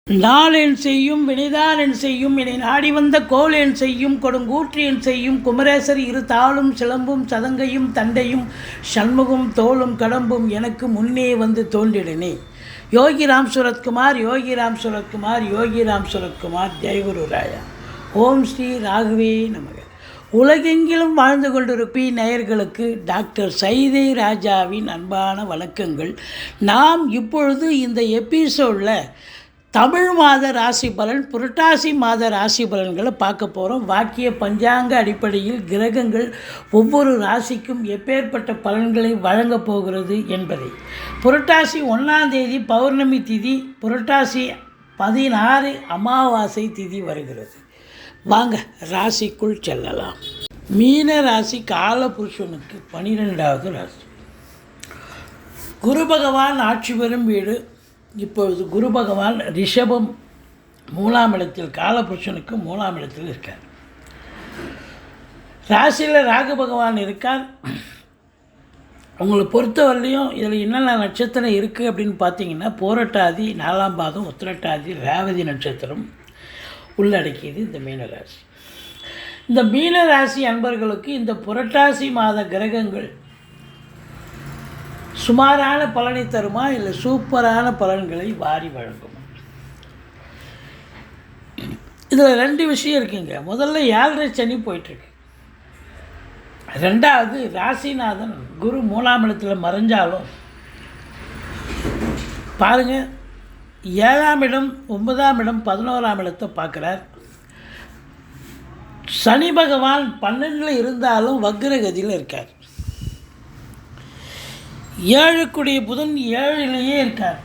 நாளென் செய்யும் வினைதானென் செய்யும் என்னை நாடி வந்த கோளென் செய்யும் கொடுங்கூற்றியன் செய்யும் குமரேசர் இரு தாளும் சிலம்பும் சதங்கையும் தண்டையும் சண்முகம் தோளும் கடம்பும் எனக்கு முன்னே வந்து தோன்றிடனே. யோகிராம் சுரத்குமார் யோகிராம் சுரத்குமார் யோகிராம் சுரத்குமார் ஜெயகுரு ராயா. ஓம் ஸ்ரீ ராகவே நமக. உலகெங்கிலும் வாழ்ந்து கொண்டிருக்கும் நேயர்களுக்கு டாக்டர் சைதை ராஜாவின் அன்பான வணக்கங்கள். நாம் இப்பொழுது இந்த எபிசோடில் தமிழ் மாத ராசி பலன், புரட்டாசி மாத ராசி பலன்களை பார்க்க போகிறோம். வாக்கிய பஞ்சாங்க அடிப்படையில் கிரகங்கள் ஒவ்வொரு ராசிக்கும் எப்பேற்பட்ட பலன்களை வழங்கப் போகிறது என்பதை. புரட்டாசி 1ஆம் தேதி பௌர்ணமி திதி, புரட்டாசி 16 அமாவாசை திதி வருகிறது. வாங்க ராசிக்குள் செல்லலாம். மீன ராசி காலபுருஷனுக்கு 12வது ராசி. குரு பகவான் ஆட்சி பெறும் வீடு. இப்பொழுது குரு பகவான் ரிஷபம் 3ஆம் இடத்தில், காலபுருஷனுக்கு 3ஆம் இடத்தில் இருக்கார். ராசியில் ராகு பகவான் இருக்கார். உங்களை பொறுத்தவரையிலையும் இதில் என்னென்ன நட்சத்திரம் இருக்குது அப்படின்னு பார்த்தீங்கன்னா, போரட்டாதி 4ஆம் பாதம், உத்திரட்டாதி, ரேவதி நட்சத்திரம் உள்ளடக்கியது இந்த மீனராசி. இந்த மீனராசி அன்பர்களுக்கு இந்த புரட்டாசி மாத கிரகங்கள் சுமாரான பலனை தருமா, இல்லை சூப்பரான பலன்களை வாரி வழங்குமா? இதில் 2 விஷயம் இருக்குங்க. முதல்ல 7.5 சனி போயிட்டுருக்கு. 2வது ராசிநாதன் குரு 3ஆம் இடத்தில் மறைஞ்சாலும் பாருங்கள், 7ஆம் இடம், 9ஆம் இடம், 11ஆம் இடத்தை பார்க்குறார். சனி பகவான் 12ல் இருந்தாலும் வக்ரகதியில் இருக்கார். 7 புதன் 7லேயே இருக்கார்,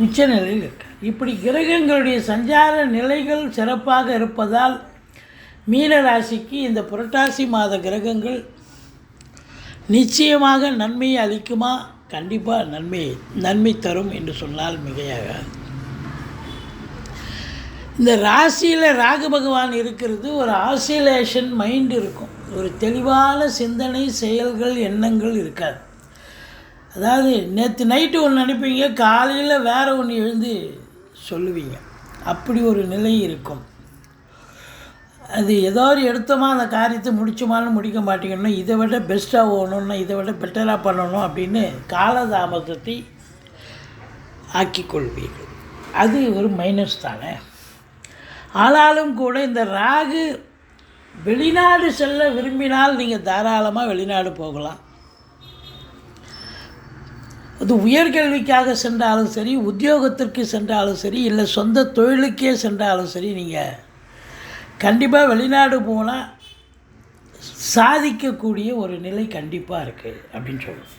உச்ச நிலையில் இருக்கார். இப்படி கிரகங்களுடைய சஞ்சார நிலைகள் சிறப்பாக இருப்பதால் மீனராசிக்கு இந்த புரட்டாசி மாத கிரகங்கள் நிச்சயமாக நன்மையை அளிக்குமா? கண்டிப்பாக நன்மை தரும் என்று சொன்னால் மிகையாகாது. இந்த ராசியில் ராகு பகவான் இருக்கிறது, ஒரு ஆசிலேஷன் மைண்ட் இருக்கும், ஒரு தெளிவான சிந்தனை, செயல்கள், எண்ணங்கள் இருக்காது. அதாவது நேற்று நைட்டு ஒன்று நினைப்பீங்க, காலையில் வேறு ஒன்று எழுந்து சொல்லுவீங்க, அப்படி ஒரு நிலை இருக்கும். அது ஏதோ ஒரு எடுத்தோமா அந்த காரியத்தை முடிச்சோமான்னு முடிக்க மாட்டேங்கன்னா, இதை விட பெஸ்ட்டாக ஓகணும்னா இதை விட பெட்டராக பண்ணணும் அப்படின்னு காலதாமதத்தை ஆக்கிக்கொள்வீர்கள். அது ஒரு மைனஸ் தானே. ஆனாலும் கூட இந்த ராகு வெளிநாடு செல்ல விரும்பினால் நீங்கள் தாராளமாக வெளிநாடு போகலாம். அது உயர்கல்விக்காக சென்றாலும் சரி, உத்தியோகத்திற்கு சென்றாலும் சரி, இல்லை சொந்த தொழிலுக்கே சென்றாலும் சரி, நீங்கள் கண்டிப்பாக வெளிநாடு போனால் சாதிக்கக்கூடிய ஒரு நிலை கண்டிப்பாக இருக்குது அப்படின்னு சொல்லுவோம்.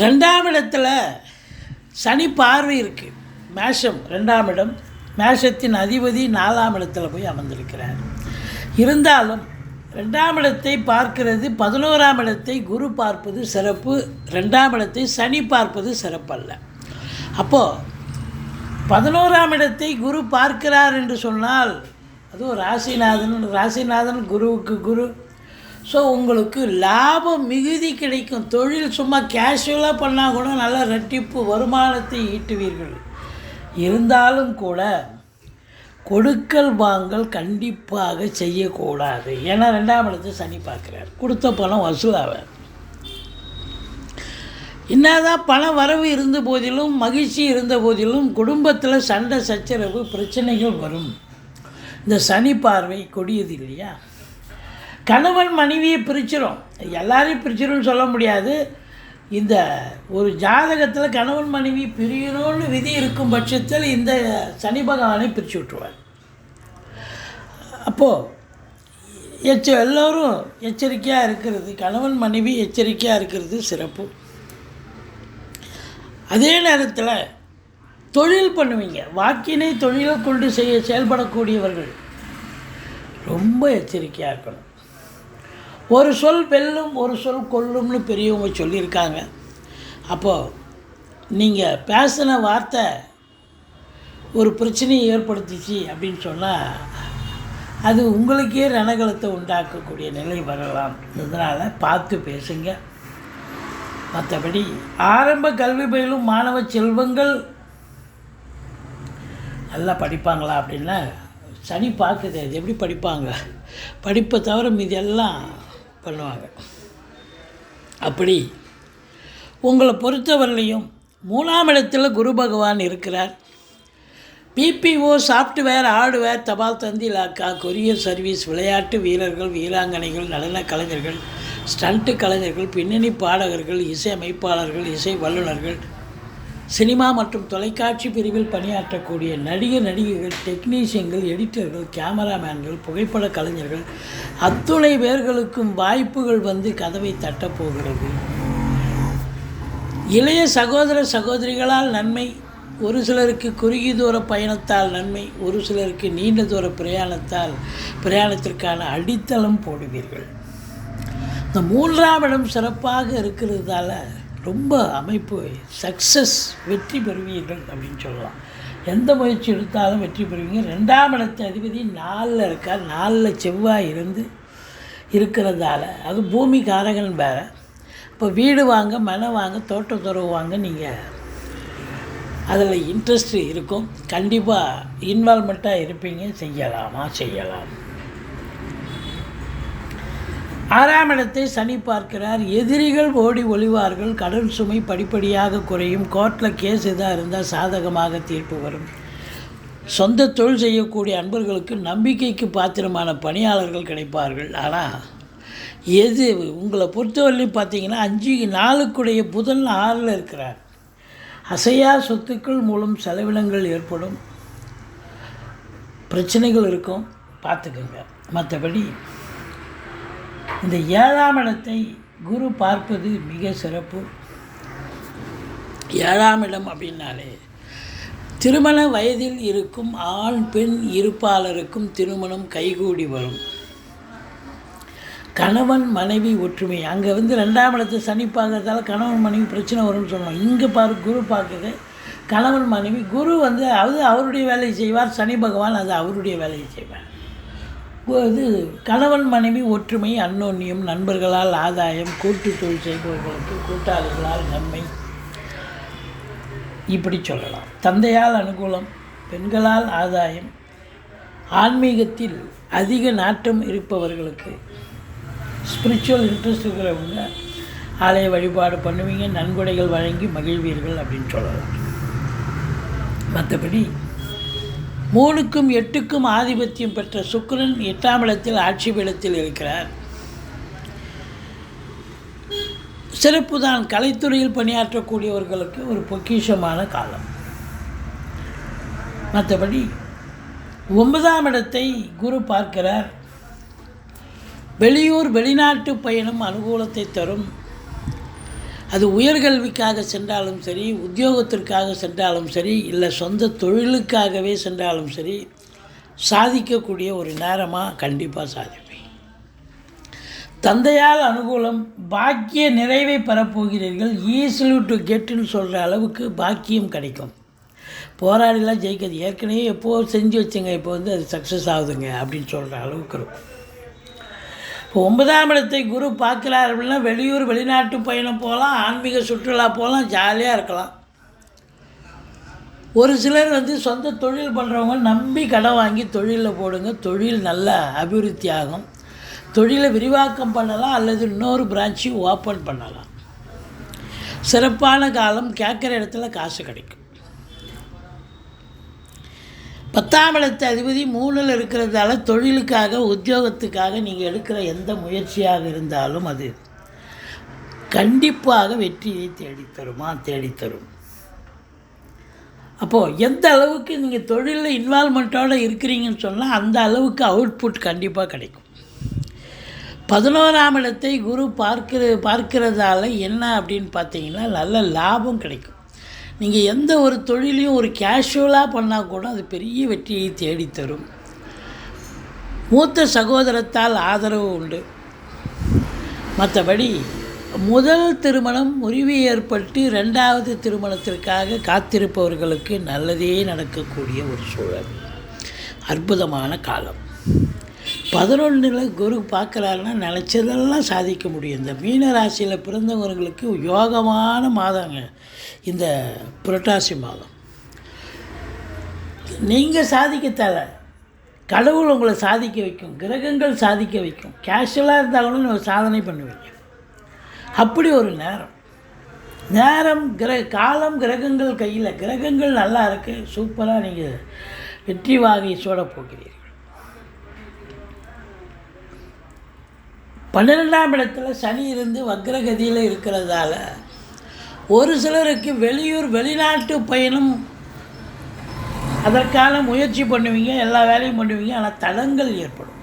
2ஆம் இடத்துல சனி பார்வை இருக்குது. மேஷம் 2ஆம் இடம், மேஷத்தின் அதிபதி 4ஆம் இடத்துல போய் அமர்ந்திருக்கிறார். இருந்தாலும் 2ஆம் இடத்தை பார்க்கிறது, 11ஆம் இடத்தை குரு பார்ப்பது சிறப்பு, 2ஆம் இடத்தை சனி பார்ப்பது சிறப்பல்ல. அப்போது 11ஆம் இடத்தை குரு பார்க்கிறார் என்று சொன்னால் அதுவும் ராசிநாதன் குருவுக்கு குரு. ஸோ உங்களுக்கு லாபம் மிகுதி கிடைக்கும். தொழில் சும்மா கேஷுவலாக பண்ணால் கூட நல்ல ரெட்டிப்பு வருமானத்தை ஈட்டுவீர்கள். இருந்தாலும் கூட கொடுக்கல் வாங்கல் கண்டிப்பாக செய்யக்கூடாது. ஏன்னா 2ஆம் இடத்தை சனி பார்க்குறார். கொடுத்த பணம் வசூலாகாது. என்னதான் பண வரவு இருந்த போதிலும், மகிழ்ச்சி இருந்த போதிலும், குடும்பத்தில் சண்டை சச்சரவு பிரச்சனைகள் வரும். இந்த சனி பார்வை கொடியது இல்லையா? கணவன் மனைவியை பிரிச்சிடும். எல்லாரையும் பிரிச்சிடும்னு சொல்ல முடியாது. இந்த ஒரு ஜாதகத்தில் கணவன் மனைவி பிரியணும்னு விதி இருக்கும் பட்சத்தில் இந்த சனி பகவானை பிரித்து விட்டுருவார். அப்போது எல்லோரும் எச்சரிக்கையாக இருக்கிறது, கணவன் மனைவி எச்சரிக்கையாக இருக்கிறது சிறப்பு. அதே நேரத்தில் தொழில் பண்ணுவீங்க, வாக்கினை தொழிலை கொண்டு செயல்படக்கூடியவர்கள் ரொம்ப எச்சரிக்கையாக இருக்கணும். ஒரு சொல் வெல்லும், ஒரு சொல் கொல்லும்னு பெரியவங்க சொல்லியிருக்காங்க. அப்போது நீங்கள் பேசின வார்த்தை ஒரு பிரச்சனையை ஏற்படுத்திச்சு அப்படின்னு சொன்னால் அது உங்களுக்கே ரணகலத்தை உண்டாக்கக்கூடிய நிலை வரலாம். இதனால் பார்த்து பேசுங்க. மற்றபடி ஆரம்ப கல்வி பயிலும் மாணவ செல்வங்கள் நல்லா படிப்பாங்களா அப்படின்னா சனி பார்க்குது, அது எப்படி படிப்பாங்க? படிப்பை தவிர மீதி எல்லாம் பண்ணுவாங்க. அப்படி உங்களை பொறுத்தவரையிலையும் 3ஆம் இடத்துல குரு பகவான் இருக்கிறார். பிபிஓ, சாஃப்ட்வேர், ஹார்ட்வேர், தபால் தந்தி இலாக்கா, கொரியர் சர்வீஸ், விளையாட்டு வீரர்கள், வீராங்கனைகள், நடன கலைஞர்கள், ஸ்டண்ட்டு கலைஞர்கள், பின்னணி பாடகர்கள், இசை அமைப்பாளர்கள், இசை வல்லுநர்கள், சினிமா மற்றும் தொலைக்காட்சி பிரிவில் பணியாற்றக்கூடிய நடிகர் நடிகைகள், டெக்னீஷியன்கள், எடிட்டர்கள், கேமராமேன்கள், புகைப்பட கலைஞர்கள் அத்துணை பேர்களுக்கும் வாய்ப்புகள் வந்து கதவை தட்டப்போகிறது. இளைய சகோதர சகோதரிகளால் நன்மை, ஒரு சிலருக்கு குறுகிய தூர பயணத்தால் நன்மை, ஒரு சிலருக்கு நீண்ட தூர பிரயாணத்திற்கான அடித்தளம் போடுவீர்கள். இந்த 3ஆம் இடம் சிறப்பாக இருக்கிறதால ரொம்ப அமைப்பு சக்ஸஸ், வெற்றி பெறுவீர்கள் அப்படின்னு சொல்லலாம். எந்த முயற்சி எடுத்தாலும் வெற்றி பெறுவீங்க. 2ஆம் இடத்து அதிபதி 4ல் இருக்கார். 4ல் செவ்வாய் இருக்கிறதால அது பூமி காரகன் வேறு. இப்போ வீடு வாங்க, மனை வாங்க, தோட்டம் துறவு வாங்க நீங்கள் அதில் இன்ட்ரெஸ்ட் இருக்கும். கண்டிப்பாக இன்வால்மெண்ட்டாக இருப்பீங்க. செய்யலாம். 6ஆம் இடத்தை சனி பார்க்கிறார். எதிரிகள் ஓடி ஒளிவார்கள். கடன் சுமை படிப்படியாக குறையும். கோர்ட்டில் கேஸ் எதாக இருந்தால் சாதகமாக தீர்ப்பு வரும். சொந்த தொழில் செய்யக்கூடிய அன்பர்களுக்கு நம்பிக்கைக்கு பாத்திரமான பணியாளர்கள் கிடைப்பார்கள். ஆனால் உங்களை பொறுத்தவரையிலும் பார்த்தீங்கன்னா 5-4 புதன் 6ல் இருக்கிறார். அசையா சொத்துக்கள் மூலம் செலவினங்கள் ஏற்படும், பிரச்சனைகள் இருக்கும், பார்த்துக்குங்க. மற்றபடி இந்த 7ஆம் இடத்தை குரு பார்ப்பது மிக சிறப்பு. 7ஆம் இடம் அப்படின்னாலே திருமண வயதில் இருக்கும் ஆண் பெண் இருப்பாளருக்கும் திருமணம் கைகூடி வரும். கணவன் மனைவி ஒற்றுமை. அங்கே வந்து 2ஆம் இடத்தை சனி பார்க்கறதால கணவன் மனைவி பிரச்சனை வரும்னு சொல்லணும். இங்கே குரு பார்க்குறது கணவன் மனைவி. குரு வந்து அவருடைய வேலையை செய்வார், சனி பகவான் அது அவருடைய வேலையை செய்வார். இது கணவன் மனைவி ஒற்றுமை, அன்னோன்யம், நண்பர்களால் ஆதாயம், கூட்டு தொழில் செய்பவர்களுக்கு கூட்டாளிகளால் நன்மை, இப்படி சொல்லலாம். தந்தையால் அனுகூலம், பெண்களால் ஆதாயம், ஆன்மீகத்தில் அதிக நாட்டம் இருப்பவர்களுக்கு, ஸ்பிரிச்சுவல் இன்ட்ரெஸ்ட் இருக்கிறவங்க ஆலய வழிபாடு பண்ணுவீங்க, நன்கொடைகள் வழங்கி மகிழ்வீர்கள் அப்படின்னு சொல்லலாம். மற்றபடி 3க்கும் 8க்கும் ஆதிபத்தியம் பெற்ற சுக்கிரன் 8ஆம் இடத்தில் ஆட்சி பீடத்தில் இருக்கிறார். சிறப்பு தான். கலைத்துறையில் பணியாற்றக்கூடியவர்களுக்கு ஒரு பொக்கிஷமான காலம். மற்றபடி 9ஆம் இடத்தை குரு பார்க்கிறார். வெளியூர் வெளிநாட்டு பயணம் அனுகூலத்தை தரும். அது உயர்கல்விக்காக சென்றாலும் சரி, உத்தியோகத்திற்காக சென்றாலும் சரி, இல்லை சொந்த தொழிலுக்காகவே சென்றாலும் சரி, சாதிக்கக்கூடிய ஒரு நேரமாக கண்டிப்பாக சாதிப்பேன். தந்தையால் அனுகூலம், பாக்கிய நிறைவை பெறப்போகிறீர்கள். ஈஸிலி டு கெட்டுன்னு சொல்கிற அளவுக்கு பாக்கியம் கிடைக்கும். போராடிலாம் ஜெயிக்கிறது. ஏற்கனவே எப்போது செஞ்சு வச்சுங்க, இப்போ வந்து அது சக்ஸஸ் ஆகுதுங்க அப்படின்னு சொல்கிற அளவுக்கு இருக்கும். இப்போ 9ஆம் இடத்தை குரு பார்க்குறார் அப்படின்னா வெளியூர் வெளிநாட்டு பயணம் போகலாம், ஆன்மீக சுற்றுலா போகலாம், ஜாலியாக இருக்கலாம். ஒரு சிலர் வந்து சொந்த தொழில் பண்ணுறவங்க நம்பி கடன் வாங்கி தொழிலில் போடுங்க. தொழில் நல்ல அபிவிருத்தி ஆகும். தொழிலை விரிவாக்கம் பண்ணலாம், அல்லது இன்னொரு பிரான்ச்சு ஓப்பன் பண்ணலாம். சிறப்பான காலம். கேட்குற இடத்துல காசு கிடைக்கும். 10ஆம் இடத்து அதிபதி 3ல் இருக்கிறதால தொழிலுக்காக, உத்தியோகத்துக்காக நீங்கள் எடுக்கிற எந்த முயற்சியாக இருந்தாலும் அது கண்டிப்பாக வெற்றியை தேடித்தரும். அப்போது எந்த அளவுக்கு நீங்கள் தொழிலில் இன்வால்மெண்ட்டோடு இருக்கிறீங்கன்னு சொன்னால் அந்த அளவுக்கு அவுட்புட் கண்டிப்பாக கிடைக்கும். 11ஆம் இடத்தை குரு பார்க்கிறதால என்ன அப்படின்னு பார்த்தீங்கன்னா நல்ல லாபம் கிடைக்கும். நீங்கள் எந்த ஒரு தொழிலையும் ஒரு கேஷுவலாக பண்ணால் கூட அது பெரிய வெற்றியை தேடித்தரும். மூத்த சகோதரத்தால் ஆதரவு உண்டு. மற்றபடி முதல் திருமணம் முறிவு ஏற்பட்டு 2வது திருமணத்திற்காக காத்திருப்பவர்களுக்கு நல்லதே நடக்கக்கூடிய ஒரு சூழல். அற்புதமான காலம். 11ல் குரு பார்க்குறாருன்னா நினச்சதெல்லாம் சாதிக்க முடியும். இந்த மீன ராசியில் பிறந்தவர்களுக்கு யோகமான மாதங்க இந்த புரட்டாசி மாதம். நீங்கள் சாதிக்க தேவை, கடவுள் உங்களை சாதிக்க வைக்கும், கிரகங்கள் சாதிக்க வைக்கும். கேஷுவலாக இருந்தாலும் நீங்கள் சாதனை பண்ணுவீங்க. அப்படி ஒரு நேரம் காலம் கிரகங்கள் கையில். கிரகங்கள் நல்லா இருக்குது, சூப்பராக நீங்கள் வெற்றி வாகை சூட போகிறீர்கள். 12ஆம் இடத்துல சனி இருந்து வக்ரகதியில் இருக்கிறதால ஒரு சிலருக்கு வெளிநாட்டு பயணம் அதற்கான முயற்சி பண்ணுவீங்க, எல்லா வேலையும் பண்ணுவீங்க. ஆனால் தடங்கள் ஏற்படும்,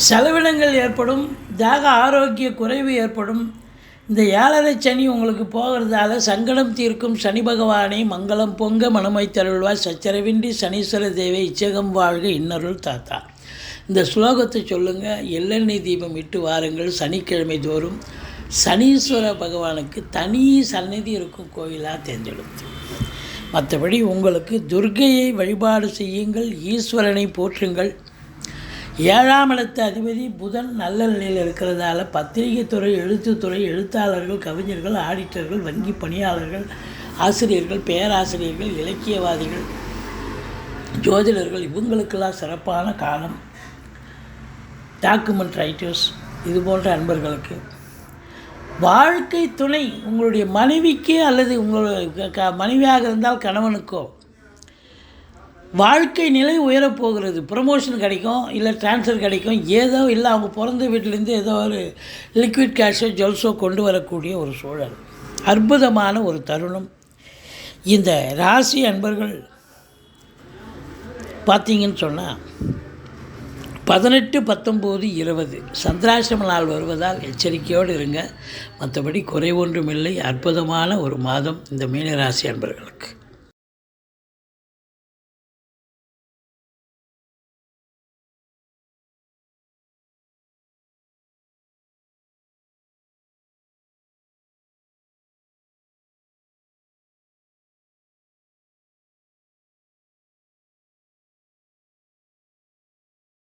செலவினங்கள் ஏற்படும், தேக ஆரோக்கிய குறைவு ஏற்படும். இந்த 7.5 சனி உங்களுக்கு போகிறதால சங்கடம் தீர்க்கும் சனி பகவானை மங்களம் பொங்க மனமை தருள்வாய், சச்சரவின்றி சனீஸ்வர தேவை இச்சகம் வாழ்க இன்னருள் தாத்தா. இந்த ஸ்லோகத்தை சொல்லுங்கள், எள்ளெண்ணெய் தீபம் இட்டு வாருங்கள். சனிக்கிழமை தோறும் சனீஸ்வர பகவானுக்கு தனி சந்நிதி இருக்கும் கோயிலாக தேர்ந்தெடுத்து. மற்றபடி உங்களுக்கு துர்க்கையை வழிபாடு செய்யுங்கள், ஈஸ்வரனை போற்றுங்கள். 7ஆம் இடத்து அதிபதி புதன் நல்ல நிலையில் இருக்கிறதால பத்திரிகை துறை, எழுத்துத்துறை, எழுத்தாளர்கள், கவிஞர்கள், ஆடிட்டர்கள், வங்கி பணியாளர்கள், ஆசிரியர்கள், பேராசிரியர்கள், இலக்கியவாதிகள், ஜோதிடர்கள் இவங்களுக்கெல்லாம் சிறப்பான காலம். டாக்குமெண்ட் ரைட்டர்ஸ் இது போன்ற அன்பர்களுக்கு வாழ்க்கை துணை உங்களுடைய மனைவிக்கு அல்லது உங்களுடைய மனைவியாக இருந்தால் கணவனுக்கோ வாழ்க்கை நிலை உயரப்போகிறது. ப்ரமோஷன் கிடைக்கும், இல்லை ட்ரான்ஸ்ஃபர் கிடைக்கும், ஏதோ இல்லை அவங்க பிறந்த வீட்டிலேருந்து ஏதோ ஒரு லிக்விட் கேஷோ ஜுவல்ஸோ கொண்டு வரக்கூடிய ஒரு சூழல். அற்புதமான ஒரு தருணம். இந்த ராசி அன்பர்கள் பார்த்தீங்கன்னு சொன்னால் 18, 19, 20 சந்திராசிரம நாள் வருவதால் எச்சரிக்கையோடு இருங்க. மற்றபடி குறை ஒன்றுமில்லை. அற்புதமான ஒரு மாதம் இந்த மீனராசி அன்பர்களுக்கு.